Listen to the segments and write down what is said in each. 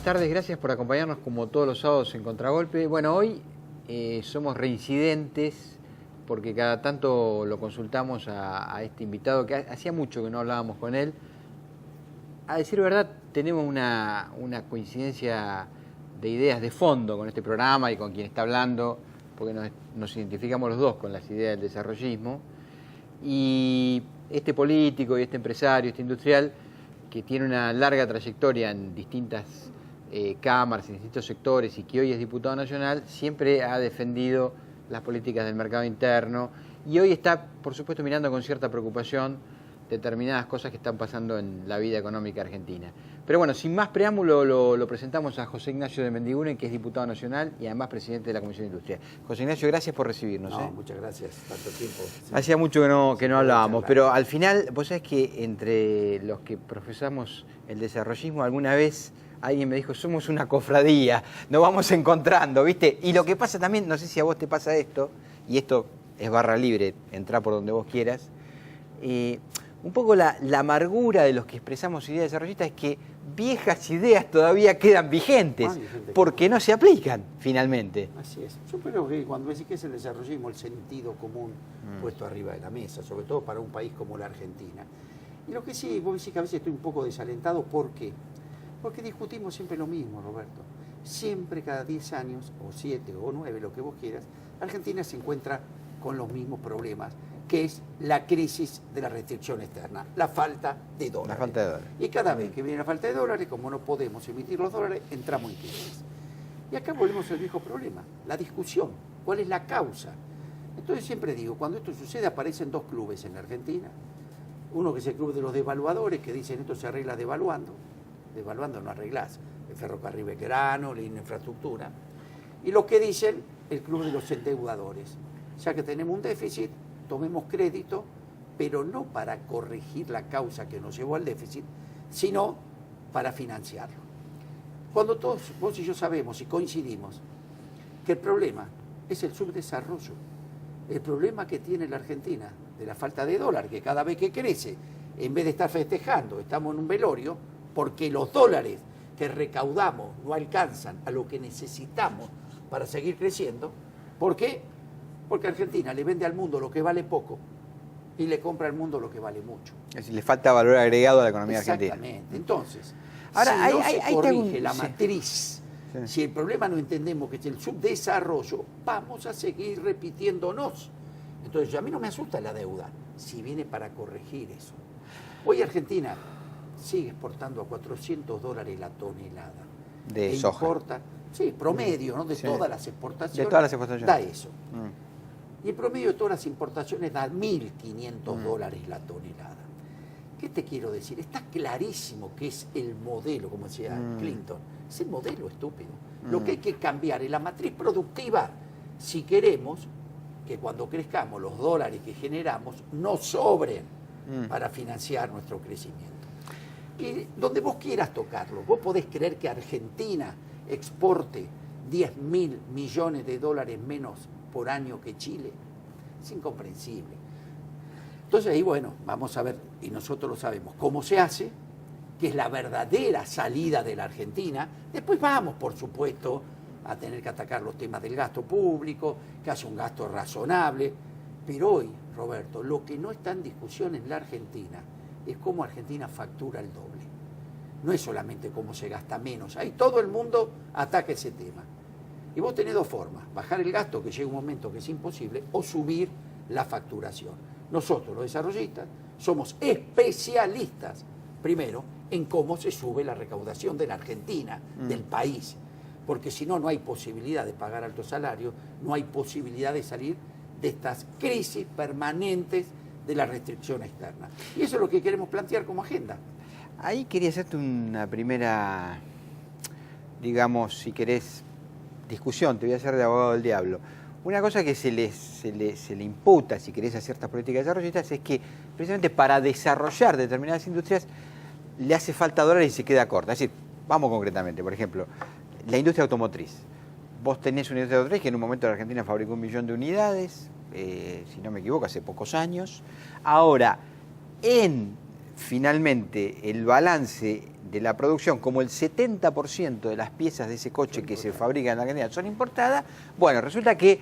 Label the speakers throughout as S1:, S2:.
S1: tardes, gracias por acompañarnos como todos los sábados en Contragolpe. Bueno, hoy somos reincidentes porque cada tanto lo consultamos a este invitado, que hacía mucho que no hablábamos con él. A decir verdad, tenemos una coincidencia de ideas de fondo con este programa y con quien está hablando, porque nos identificamos los dos con las ideas del desarrollismo. Y este político y este empresario, este industrial, que tiene una larga trayectoria en distintas cámaras, en distintos sectores y que hoy es diputado nacional, siempre ha defendido las políticas del mercado interno y hoy está, por supuesto, mirando con cierta preocupación determinadas cosas que están pasando en la vida económica argentina. Pero bueno, sin más preámbulo, lo presentamos a José Ignacio de Mendiguren, que es diputado nacional y además presidente de la Comisión Industrial. José Ignacio, gracias por recibirnos.
S2: No, muchas gracias, tanto tiempo. Sí.
S1: Hacía mucho que no hablábamos, pero al final, vos sabés que entre los que profesamos el desarrollismo, alguna vez alguien me dijo, somos una cofradía, nos vamos encontrando, ¿viste? Y lo que pasa también, no sé si a vos te pasa esto, y esto es barra libre, entrá por donde vos quieras, un poco la amargura de los que expresamos ideas desarrollistas es que viejas ideas todavía quedan vigentes, porque no se aplican finalmente.
S2: Así es. Yo creo que cuando decís que es el desarrollismo, el sentido común puesto arriba de la mesa, sobre todo para un país como la Argentina. Y lo que sí, vos decís que a veces estoy un poco desalentado, ¿por qué? Porque discutimos siempre lo mismo, Roberto. Siempre cada 10 años, o 7 o 9, lo que vos quieras, Argentina se encuentra con los mismos problemas, que es la crisis de la restricción externa, la falta de dólares.
S1: La falta de dólares.
S2: Y cada vez que viene la falta de dólares, como no podemos emitir los dólares, entramos en crisis. Y acá volvemos al viejo problema, la discusión, ¿cuál es la causa? Entonces siempre digo, cuando esto sucede aparecen dos clubes en la Argentina. Uno que es el club de los devaluadores, que dicen esto se arregla devaluando. Devaluando no arreglás, el ferrocarril Belgrano, la infraestructura. Y lo que dicen el club de los endeudadores, ya que tenemos un déficit, tomemos crédito, pero no para corregir la causa que nos llevó al déficit, sino para financiarlo. Cuando todos vos y yo sabemos y coincidimos que el problema es el subdesarrollo, el problema que tiene la Argentina de la falta de dólar, que cada vez que crece, en vez de estar festejando, estamos en un velorio, porque los dólares que recaudamos no alcanzan a lo que necesitamos para seguir creciendo. ¿Por qué? Porque Argentina le vende al mundo lo que vale poco y le compra al mundo lo que vale mucho.
S1: Es decir, le falta valor agregado a la economía argentina.
S2: Exactamente. Entonces,
S1: ahora,
S2: si no se corrige la matriz, si el problema no entendemos que es el subdesarrollo, vamos a seguir repitiéndonos. Entonces, a mí no me asusta la deuda, si viene para corregir eso. Hoy Argentina sigue exportando a $400 la tonelada.
S1: De soja.
S2: Importa, sí, promedio, ¿no? De todas las exportaciones.
S1: De todas las exportaciones.
S2: Da eso. Y el promedio de todas las importaciones da $1.500 la tonelada. ¿Qué te quiero decir? Está clarísimo que es el modelo, como decía Clinton, es el modelo estúpido. Lo que hay que cambiar es la matriz productiva si queremos que cuando crezcamos los dólares que generamos no sobren para financiar nuestro crecimiento. Y donde vos quieras tocarlo, vos podés creer que Argentina exporte 10.000 millones de dólares menos por año que Chile. Es incomprensible. Entonces ahí, bueno, vamos a ver, y nosotros lo sabemos, cómo se hace, que es la verdadera salida de la Argentina. Después vamos, por supuesto, a tener que atacar los temas del gasto público, que haya un gasto razonable. Pero hoy, Roberto, lo que no está en discusión en la Argentina es cómo Argentina factura el doble. No es solamente cómo se gasta menos. Ahí todo el mundo ataca ese tema. Y vos tenés dos formas, bajar el gasto, que llega un momento que es imposible, o subir la facturación. Nosotros, los desarrollistas, somos especialistas, primero, en cómo se sube la recaudación de la Argentina, del país. Porque si no, no hay posibilidad de pagar altos salarios, no hay posibilidad de salir de estas crisis permanentes de la restricción externa. Y eso es lo que queremos plantear como agenda.
S1: Ahí quería hacerte una primera, digamos, si querés, discusión, te voy a hacer de abogado del diablo. Una cosa que se le imputa, si querés, a ciertas políticas desarrollistas es que precisamente para desarrollar determinadas industrias le hace falta dólares y se queda corta. Es decir, vamos concretamente, por ejemplo, la industria automotriz. Vos tenés una industria automotriz que en un momento la Argentina fabricó 1 millón de unidades, si no me equivoco, hace pocos años. Ahora, en finalmente el balance de la producción, como el 70% de las piezas de ese coche que se fabrican en la Argentina son importadas, bueno, resulta que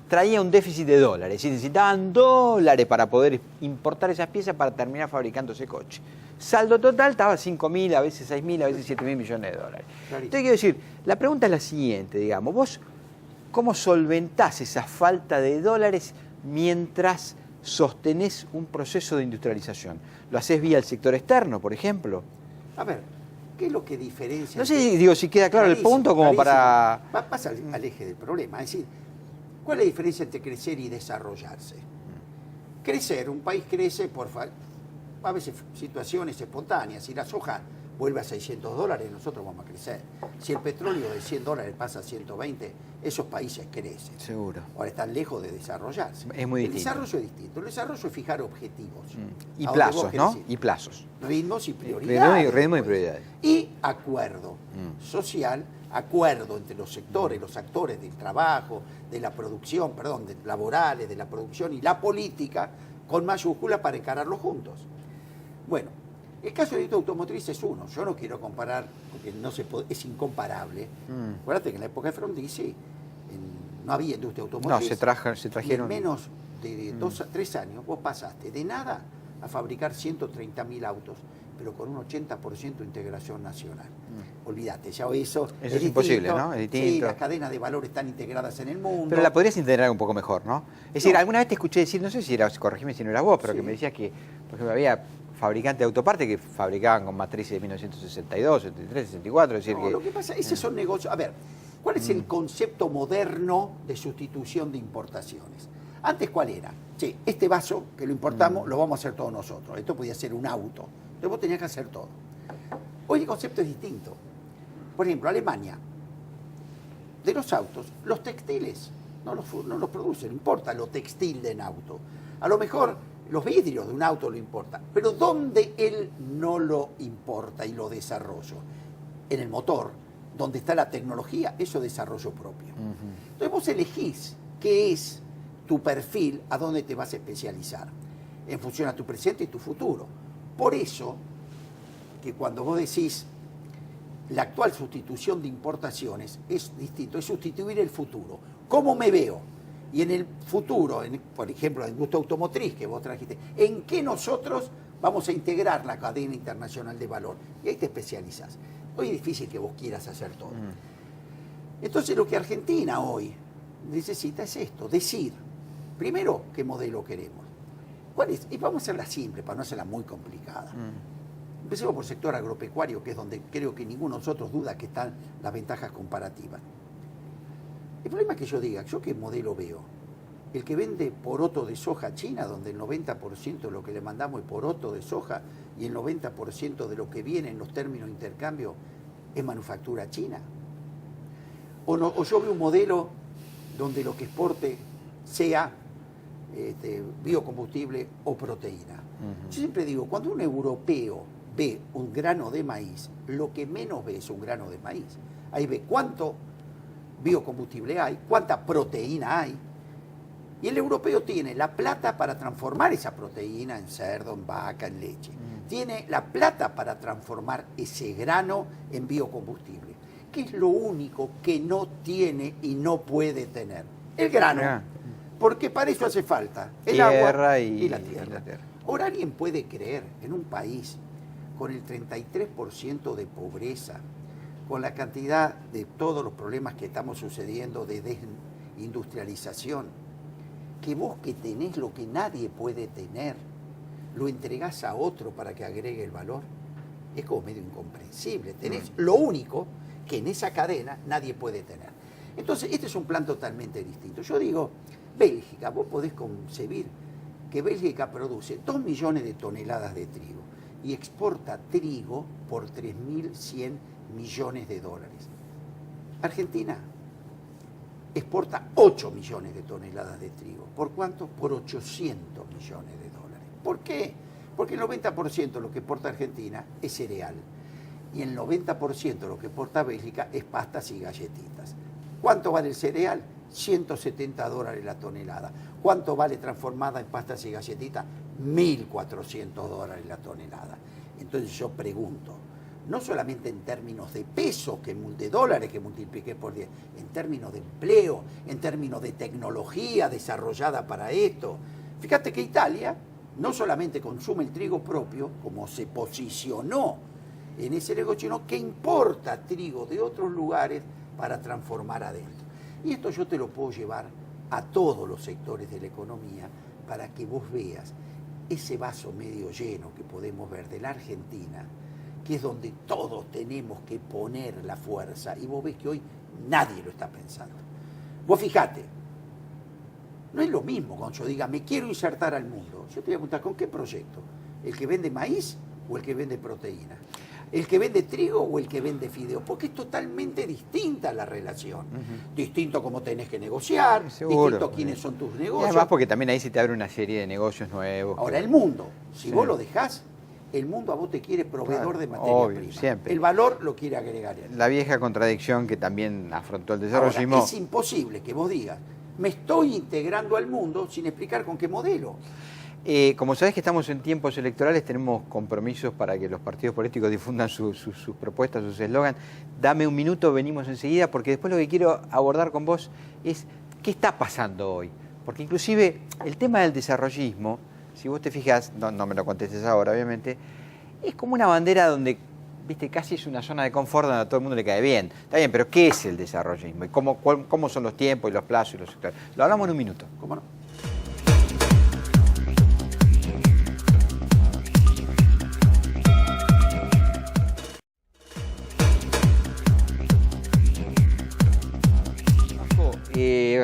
S1: traía un déficit de dólares, y necesitaban dólares para poder importar esas piezas para terminar fabricando ese coche. Saldo total estaba 5.000, a veces 6.000, a veces 7.000 millones de dólares. Entonces quiero decir, la pregunta es la siguiente, digamos, vos, ¿cómo solventás esa falta de dólares mientras sostenés un proceso de industrialización? ¿Lo haces vía el sector externo, por ejemplo?
S2: A ver, ¿qué es lo que diferencia?
S1: No sé, digo, si queda claro el punto como para...
S2: Vas al eje del problema, es decir, ¿cuál es la diferencia entre crecer y desarrollarse? Crecer, un país crece por a veces situaciones espontáneas. Si la soja vuelve a $600, nosotros vamos a crecer. Si el petróleo de $100 pasa a 120, esos países crecen.
S1: Seguro.
S2: Ahora están lejos de desarrollarse.
S1: Es muy distinto.
S2: El desarrollo es distinto. El desarrollo es fijar objetivos.
S1: Y plazos, ¿no? Y plazos.
S2: Ritmos y prioridades.
S1: Ritmos y prioridades.
S2: Y acuerdo social, acuerdo entre los sectores, los actores del trabajo, de la producción, laborales, de la producción y la política, con mayúsculas para encararlo juntos. Bueno, el caso de la industria automotriz es uno. Yo no quiero comparar, porque es incomparable. Acuérdate que en la época de Frondizi no había industria automotriz.
S1: No, se trajeron...
S2: En menos de 2 a 3 años vos pasaste de nada a fabricar 130.000 autos, pero con un 80% de integración nacional. Olvídate, ya eso
S1: es imposible, ¿no? Es distinto.
S2: Sí, las cadenas de valor están integradas en el mundo.
S1: Pero la podrías integrar un poco mejor, ¿no? Es decir, alguna vez te escuché decir, no sé si era, corregime si no eras vos, pero que me decías que, por ejemplo, había fabricantes de autopartes que fabricaban con matrices de 1962, 73, 64, es decir
S2: no, lo que pasa, esos son negocios. A ver, ¿cuál es el concepto moderno de sustitución de importaciones? Antes, ¿cuál era? Sí, este vaso que lo importamos lo vamos a hacer todos nosotros. Esto podía ser un auto. Entonces vos tenías que hacer todo. Hoy el concepto es distinto. Por ejemplo, Alemania, de los autos, los textiles no los produce, no importa lo textil de un auto. A lo mejor los vidrios de un auto lo importa, pero ¿dónde él no lo importa y lo desarrolla? En el motor, donde está la tecnología, eso es desarrollo propio. Entonces vos elegís qué es tu perfil, a dónde te vas a especializar, en función a tu presente y tu futuro. Por eso, que cuando vos decís la actual sustitución de importaciones es distinto, es sustituir el futuro. ¿Cómo me veo? Y en el futuro, por ejemplo, la industria automotriz que vos trajiste, ¿en qué nosotros vamos a integrar la cadena internacional de valor? Y ahí te especializas. Hoy es difícil que vos quieras hacer todo. Entonces lo que Argentina hoy necesita es esto, decir, primero, qué modelo queremos. ¿Cuál es? Y vamos a hacerla simple, para no hacerla muy complicada. Empecemos por el sector agropecuario, que es donde creo que ninguno de nosotros duda que están las ventajas comparativas. El problema es que yo diga, ¿yo qué modelo veo? El que vende poroto de soja a China, donde el 90% de lo que le mandamos es poroto de soja y el 90% de lo que viene en los términos de intercambio es manufactura china. O yo veo un modelo donde lo que exporte sea biocombustible o proteína. Yo siempre digo, cuando un europeo ve un grano de maíz, lo que menos ve es un grano de maíz. Ahí ve cuánto biocombustible hay, cuánta proteína hay, y el europeo tiene la plata para transformar esa proteína en cerdo, en vaca, en leche. Tiene la plata para transformar ese grano en biocombustible, que es lo único que no tiene y no puede tener. El grano, porque para eso hace falta el agua y la tierra. Ahora, ¿alguien puede creer en un país con el 33% de pobreza, con la cantidad de todos los problemas que estamos sucediendo de desindustrialización, que vos que tenés lo que nadie puede tener, lo entregás a otro para que agregue el valor? Es como medio incomprensible. Tenés lo único que en esa cadena nadie puede tener. Entonces, este es un plan totalmente distinto. Yo digo, Bélgica, vos podés concebir que Bélgica produce 2 millones de toneladas de trigo y exporta trigo por 3.100 millones de dólares. Argentina exporta 8 millones de toneladas de trigo. ¿Por cuánto? Por 800 millones de dólares. ¿Por qué? Porque el 90% de lo que exporta Argentina es cereal y el 90% de lo que exporta Bélgica es pastas y galletitas. ¿Cuánto vale el cereal? $170 la tonelada. ¿Cuánto vale transformada en pastas y galletitas? $1.400 la tonelada. Entonces yo pregunto, no solamente en términos de pesos, de dólares que multipliqué por 10, en términos de empleo, en términos de tecnología desarrollada para esto. Fíjate que Italia no solamente consume el trigo propio, como se posicionó en ese negocio, sino que importa trigo de otros lugares para transformar adentro. Y esto yo te lo puedo llevar a todos los sectores de la economía para que vos veas ese vaso medio lleno que podemos ver de la Argentina, que es donde todos tenemos que poner la fuerza, y vos ves que hoy nadie lo está pensando. Vos fijate, no es lo mismo cuando yo diga, me quiero insertar al mundo. Yo te voy a preguntar, ¿con qué proyecto? ¿El que vende maíz o el que vende proteína? ¿El que vende trigo o el que vende fideo? Porque es totalmente distinta la relación. Distinto cómo tenés que negociar,
S1: seguro,
S2: distinto quiénes son tus negocios.
S1: Y además porque también ahí se te abre una serie de negocios nuevos.
S2: Ahora, el mundo, si vos lo dejás, el mundo a vos te quiere proveedor de materia prima.
S1: Siempre.
S2: El valor lo quiere agregar él.
S1: La vieja contradicción que también afrontó el desarrollismo.
S2: Ahora, es imposible que vos digas, me estoy integrando al mundo sin explicar con qué modelo.
S1: Como sabés que estamos en tiempos electorales, tenemos compromisos para que los partidos políticos difundan sus propuestas, sus eslogan. Dame un minuto, venimos enseguida, porque después lo que quiero abordar con vos es qué está pasando hoy. Porque inclusive el tema del desarrollismo, si vos te fijas, no me lo contestes ahora obviamente, es como una bandera donde, viste, casi es una zona de confort donde a todo el mundo le cae bien. Está bien, pero ¿qué es el desarrollismo? ¿Y cómo son los tiempos y los plazos y los sectores? Lo hablamos en un minuto.
S2: ¿Cómo no?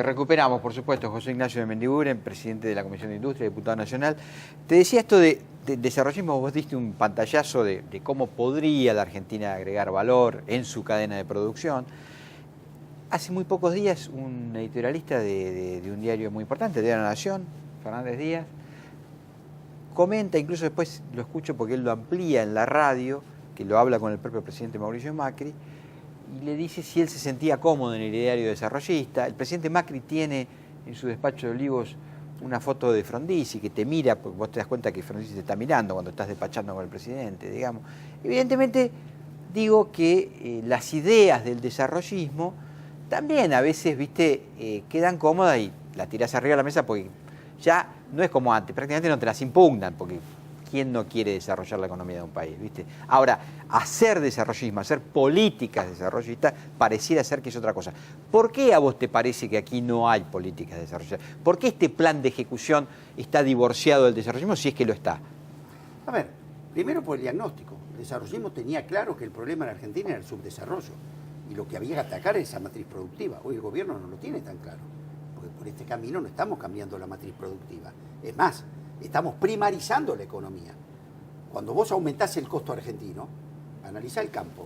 S1: Recuperamos, por supuesto, José Ignacio de Mendiguren, presidente de la Comisión de Industria, diputado nacional. Te decía esto de desarrollismo, vos diste un pantallazo de cómo podría la Argentina agregar valor en su cadena de producción. Hace muy pocos días, un editorialista de un diario muy importante, de La Nación, Fernández Díaz, comenta, incluso después lo escucho porque él lo amplía en la radio, que lo habla con el propio presidente Mauricio Macri, y le dice si él se sentía cómodo en el ideario desarrollista. El presidente Macri tiene en su despacho de Olivos una foto de Frondizi que te mira, porque vos te das cuenta que Frondizi te está mirando cuando estás despachando con el presidente, digamos. Evidentemente, digo que las ideas del desarrollismo también a veces, viste, quedan cómodas y las tirás arriba de la mesa porque ya no es como antes, prácticamente no te las impugnan, porque ¿quién no quiere desarrollar la economía de un país? ¿Viste? Ahora, hacer desarrollismo, hacer políticas desarrollistas, pareciera ser que es otra cosa. ¿Por qué a vos te parece que aquí no hay políticas desarrollistas? ¿Por qué este plan de ejecución está divorciado del desarrollismo, si es que lo está?
S2: A ver, primero por el diagnóstico. El desarrollismo tenía claro que el problema en Argentina era el subdesarrollo. Y lo que había que atacar es esa matriz productiva. Hoy el gobierno no lo tiene tan claro. Porque por este camino no estamos cambiando la matriz productiva. Es más, estamos primarizando la economía. Cuando vos aumentás el costo argentino, analizá el campo.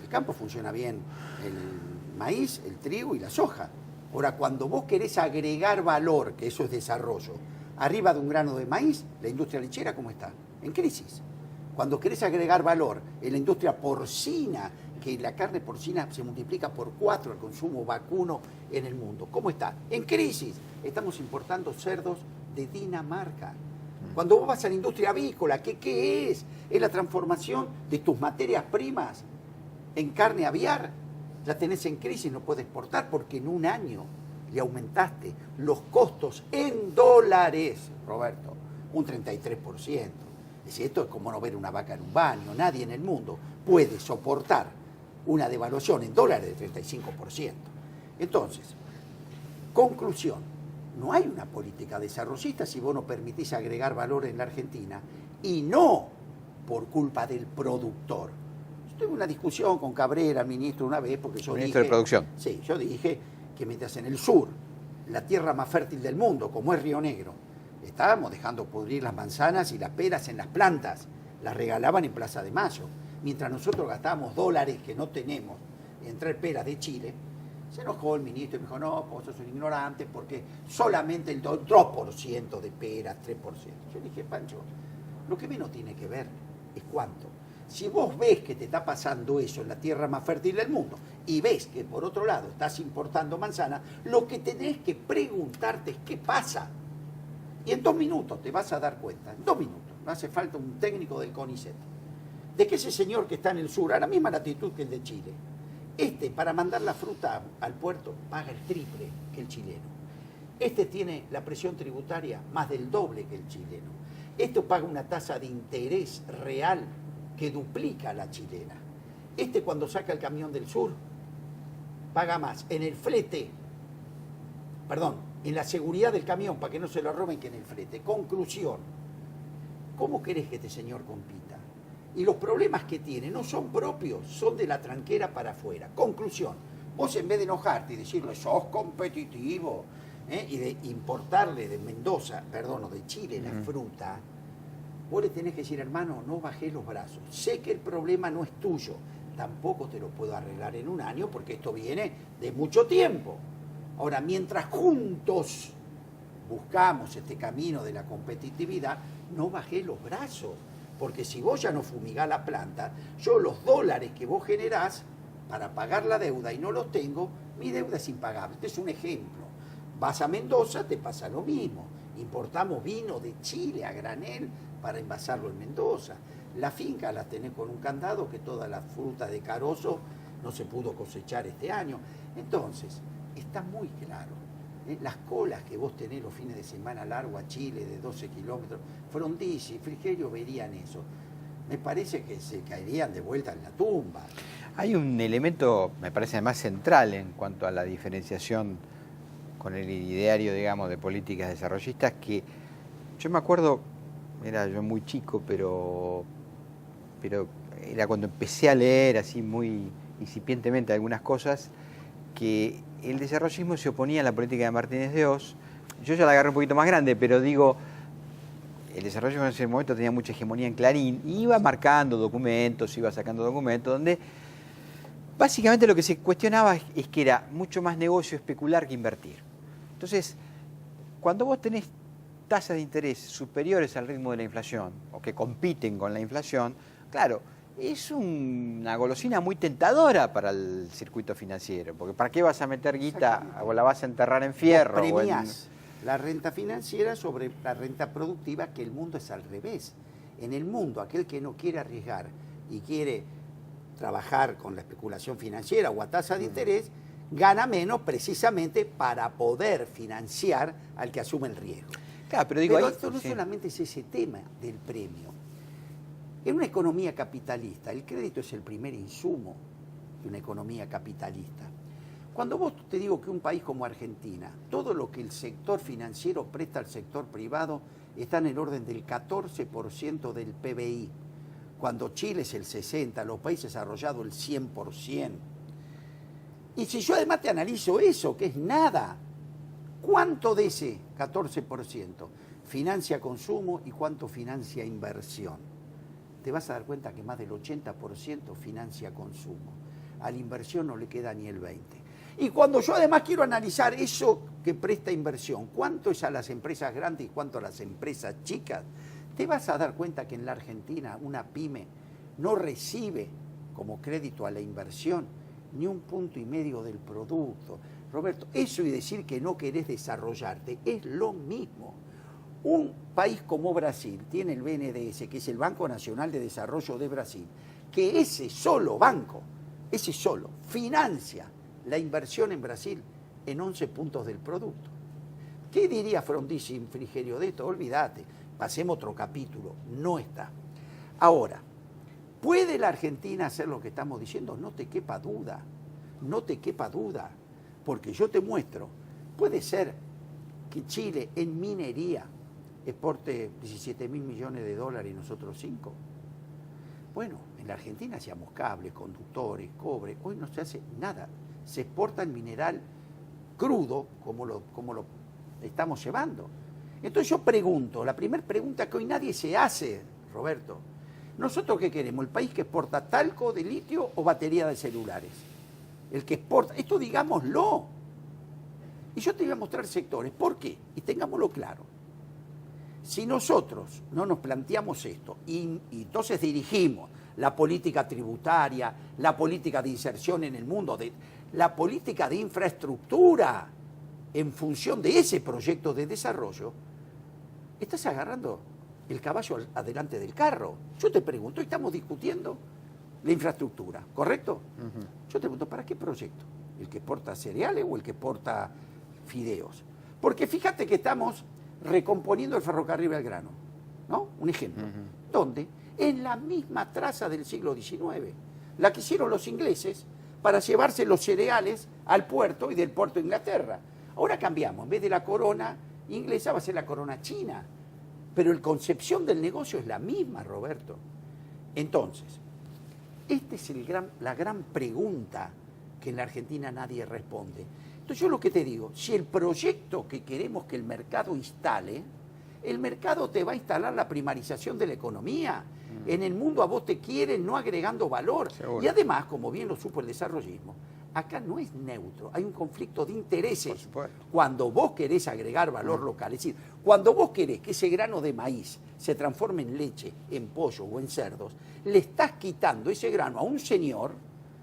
S2: El campo funciona bien, el maíz, el trigo y la soja. Ahora, cuando vos querés agregar valor, que eso es desarrollo, arriba de un grano de maíz, la industria lechera, ¿cómo está? En crisis. Cuando querés agregar valor en la industria porcina, que la carne porcina se multiplica por 4 el consumo vacuno en el mundo, ¿cómo está? En crisis. Estamos importando cerdos de Dinamarca. Cuando vos vas a la industria avícola, ¿qué es? Es la transformación de tus materias primas en carne aviar. La tenés en crisis, no puedes exportar porque en un año le aumentaste los costos en dólares, Roberto, un 33%. Es decir, esto es como no ver una vaca en un baño. Nadie en el mundo puede soportar una devaluación en dólares de 35%. Entonces, conclusión, no hay una política desarrollista si vos no permitís agregar valor en la Argentina, y no por culpa del productor. Yo tuve una discusión con Cabrera, ministro, una vez, porque yo
S1: ministro de Producción.
S2: Sí, yo dije que mientras en el sur, la tierra más fértil del mundo, como es Río Negro, estábamos dejando pudrir las manzanas y las peras en las plantas, las regalaban en Plaza de Mayo, mientras nosotros gastábamos dólares que no tenemos en traer peras de Chile. Se enojó el ministro y me dijo, no, vos sos un ignorante porque solamente el 2% de peras, 3%. Yo dije, Pancho, lo que menos tiene que ver es cuánto. Si vos ves que te está pasando eso en la tierra más fértil del mundo y ves que por otro lado estás importando manzana, lo que tenés que preguntarte es qué pasa. Y en 2 minutos te vas a dar cuenta, en 2 minutos, no hace falta un técnico del CONICET, de que ese señor que está en el sur, a la misma latitud que el de Chile, para mandar la fruta al puerto paga el triple que el chileno. Tiene la presión tributaria más del doble que el chileno. Paga una tasa de interés real que duplica la chilena. Cuando saca el camión del sur, paga más en el flete, en la seguridad del camión para que no se lo roben que en el flete. Conclusión, ¿cómo querés que este señor compita? Y los problemas que tiene no son propios, son de la tranquera para afuera. Conclusión, vos en vez de enojarte y decirle, sos competitivo, y de importarle de Mendoza, o de Chile la fruta, vos le tenés que decir, hermano, no bajés los brazos. Sé que el problema no es tuyo, tampoco te lo puedo arreglar en un año porque esto viene de mucho tiempo. Ahora, mientras juntos buscamos este camino de la competitividad, no bajés los brazos, porque si vos ya no fumigás la planta, yo los dólares que vos generás para pagar la deuda y no los tengo, mi deuda es impagable. Este es un ejemplo. Vas a Mendoza, te pasa lo mismo. Importamos vino de Chile a granel para envasarlo en Mendoza. La finca la tenés con un candado que toda la fruta de carozo no se pudo cosechar este año. Entonces, está muy claro. Las colas que vos tenés los fines de semana largo a Chile de 12 kilómetros, Frondizi y Frigerio verían eso. Me parece que se caerían de vuelta en la tumba.
S1: Hay un elemento, me parece además central en cuanto a la diferenciación con el ideario, digamos, de políticas desarrollistas, que yo me acuerdo, era yo muy chico, pero era cuando empecé a leer así muy incipientemente algunas cosas, que el desarrollismo se oponía a la política de Martínez de Oz. Yo ya la agarré un poquito más grande, pero digo, el desarrollismo en ese momento tenía mucha hegemonía en Clarín, y iba marcando documentos, iba sacando documentos, donde básicamente lo que se cuestionaba es que era mucho más negocio especular que invertir. Entonces, cuando vos tenés tasas de interés superiores al ritmo de la inflación, o que compiten con la inflación, claro, es una golosina muy tentadora para el circuito financiero, porque ¿para qué vas a meter guita o la vas a enterrar en fierro?
S2: Vos premiás la renta financiera sobre la renta productiva, que el mundo es al revés. En el mundo, aquel que no quiere arriesgar y quiere trabajar con la especulación financiera o a tasa de interés, gana menos precisamente para poder financiar al que asume el riesgo.
S1: Claro, pero digo,
S2: esto no solamente es ese tema del premio. En una economía capitalista, el crédito es el primer insumo de una economía capitalista. Cuando vos te digo que un país como Argentina, todo lo que el sector financiero presta al sector privado está en el orden del 14% del PBI, cuando Chile es el 60%, los países desarrollados el 100%. Y si yo además te analizo eso, que es nada, ¿cuánto de ese 14% financia consumo y cuánto financia inversión? Te vas a dar cuenta que más del 80% financia consumo. A la inversión no le queda ni el 20%. Y cuando yo además quiero analizar eso que presta inversión, cuánto es a las empresas grandes y cuánto a las empresas chicas, te vas a dar cuenta que en la Argentina una pyme no recibe como crédito a la inversión ni 1,5 puntos del producto. Roberto, eso y decir que no querés desarrollarte es lo mismo. Un país como Brasil tiene el BNDES, que es el Banco Nacional de Desarrollo de Brasil, que ese solo banco, ese solo, financia la inversión en Brasil en 11 puntos del producto. ¿Qué diría Frondizi y Frigerio de esto? Olvídate, pasemos otro capítulo, no está. Ahora, ¿puede la Argentina hacer lo que estamos diciendo? No te quepa duda, no te quepa duda, porque yo te muestro, puede ser que Chile en minería exporte 17.000 millones de dólares y nosotros 5. Bueno, en la Argentina hacíamos cables, conductores, cobre, hoy no se hace nada, se exporta el mineral crudo como lo estamos llevando. Entonces yo pregunto, la primera pregunta que hoy nadie se hace, Roberto, ¿nosotros qué queremos? ¿El país que exporta talco de litio o batería de celulares? El que exporta, esto digámoslo. Y yo te voy a mostrar sectores. ¿Por qué? Y tengámoslo claro. Si nosotros no nos planteamos esto y entonces dirigimos la política tributaria, la política de inserción en el mundo, la política de infraestructura en función de ese proyecto de desarrollo, estás agarrando el caballo adelante del carro. Yo te pregunto, estamos discutiendo la infraestructura, ¿correcto? Yo te pregunto, ¿para qué proyecto? ¿El que porta cereales o el que porta fideos? Porque fíjate que estamos recomponiendo el ferrocarril Belgrano, ¿no? Un ejemplo. ¿Dónde? En la misma traza del siglo XIX, la que hicieron los ingleses para llevarse los cereales al puerto y del puerto a Inglaterra. Ahora cambiamos, en vez de la corona inglesa va a ser la corona china, pero la concepción del negocio es la misma, Roberto. Entonces, esta es la gran pregunta que en la Argentina nadie responde. Entonces yo lo que te digo, si el proyecto que queremos que el mercado instale, el mercado te va a instalar la primarización de la economía. En el mundo a vos te quieren no agregando valor.
S1: Seguro.
S2: Y además, como bien lo supo el desarrollismo, acá no es neutro, hay un conflicto de intereses. Cuando vos querés agregar valor local, es decir, cuando vos querés que ese grano de maíz se transforme en leche, en pollo o en cerdos, le estás quitando ese grano a un señor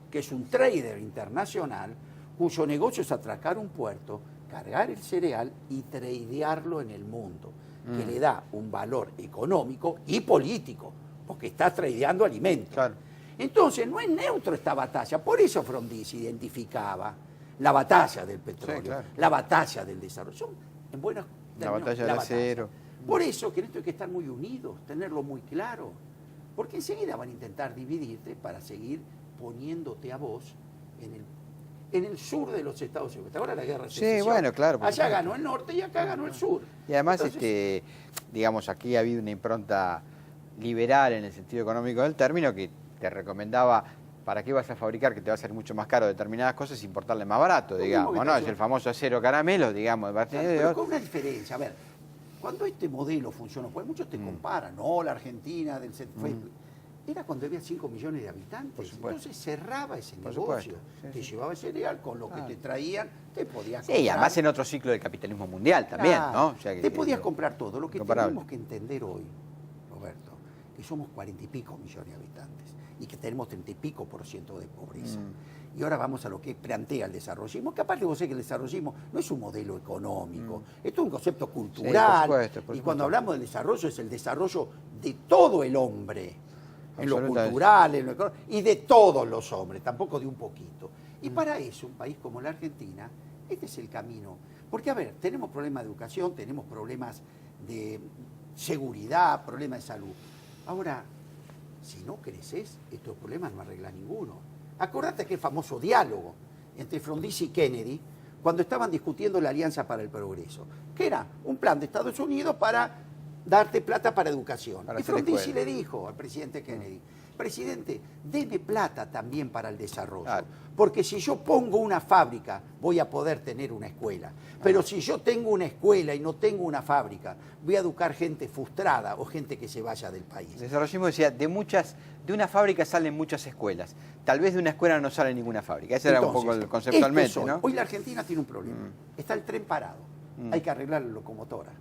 S2: que es un trader internacional cuyo negocio es atracar un puerto, cargar el cereal y tradearlo en el mundo, que le da un valor económico y político, porque está tradeando alimentos. Claro. Entonces, no es neutro esta batalla. Por eso Frondizi identificaba la batalla del petróleo, sí, claro, la batalla del desarrollo. En buenos términos,
S1: la batalla del acero.
S2: Por eso que en esto hay que estar muy unidos, tenerlo muy claro. Porque enseguida van a intentar dividirte para seguir poniéndote a vos en el sur de los Estados Unidos. Ahora la guerra es
S1: sí, bueno, claro.
S2: Allá ganó el norte y acá ganó el sur.
S1: Y además, entonces, digamos, aquí ha habido una impronta liberal en el sentido económico del término que te recomendaba, ¿para qué vas a fabricar que te va a ser mucho más caro determinadas cosas y importarle más barato, digamos, ¿no? Es el famoso acero caramelo, digamos.
S2: Pero con una diferencia, a ver, cuando este modelo funcionó, pues muchos te comparan, no, la Argentina era cuando había 5 millones de habitantes, entonces cerraba ese negocio, te llevaba el cereal con lo que te traían, te podías comprar.
S1: Sí, además en otro ciclo del capitalismo mundial también, ¿no? O sea,
S2: te podías comprar todo. Lo que tenemos que entender hoy, Roberto, que somos 40 y pico millones de habitantes y que tenemos 30 y pico % de pobreza. Y ahora vamos a lo que plantea el desarrollismo, que aparte vos sabés que el desarrollismo no es un modelo económico, esto es un concepto cultural, por supuesto. Y cuando hablamos del desarrollo es el desarrollo de todo el hombre, en lo cultural, en lo económico, y de todos los hombres, tampoco de un poquito. Y para eso, un país como la Argentina, este es el camino. Porque, a ver, tenemos problemas de educación, tenemos problemas de seguridad, problemas de salud. Ahora, si no creces, estos problemas no arregla ninguno. Acordate aquel famoso diálogo entre Frondizi y Kennedy, cuando estaban discutiendo la Alianza para el Progreso, que era un plan de Estados Unidos para darte plata para educación. Y Frondizi le dijo al presidente Kennedy, presidente, deme plata también para el desarrollo, porque si yo pongo una fábrica voy a poder tener una escuela, pero si yo tengo una escuela y no tengo una fábrica, voy a educar gente frustrada o gente que se vaya del país.
S1: El desarrollismo decía, de una fábrica salen muchas escuelas, tal vez de una escuela no sale ninguna fábrica. Ese era un poco conceptualmente, ¿no?
S2: Hoy la Argentina tiene un problema, está el tren parado, hay que arreglar la locomotora.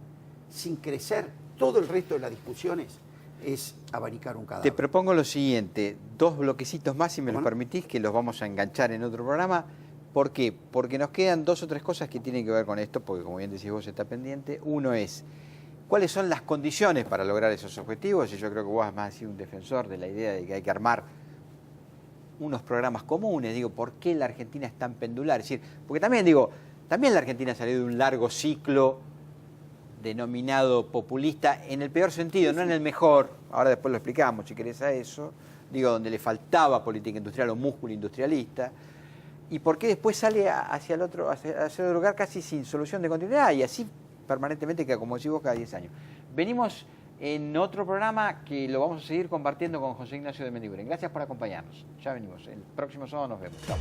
S2: Sin crecer, todo el resto de las discusiones es abanicar un cadáver.
S1: Te propongo lo siguiente, 2 bloquecitos más, si me los permitís, que los vamos a enganchar en otro programa. ¿Por qué? Porque nos quedan 2 o 3 cosas que tienen que ver con esto, porque como bien decís vos, está pendiente. Uno es, ¿cuáles son las condiciones para lograr esos objetivos? Y yo creo que vos has sido un defensor de la idea de que hay que armar unos programas comunes. Digo, ¿por qué la Argentina es tan pendular? Es decir, porque también la Argentina ha salido de un largo ciclo denominado populista, en el peor sentido, no en el mejor, ahora después lo explicamos si querés a eso, digo, donde le faltaba política industrial o músculo industrialista, y por qué después sale hacia el otro lugar casi sin solución de continuidad, y así permanentemente, que como decís vos, cada 10 años. Venimos en otro programa que lo vamos a seguir compartiendo con José Ignacio de Mendiguren. Gracias por acompañarnos. Ya venimos. El próximo sábado nos vemos. Chao.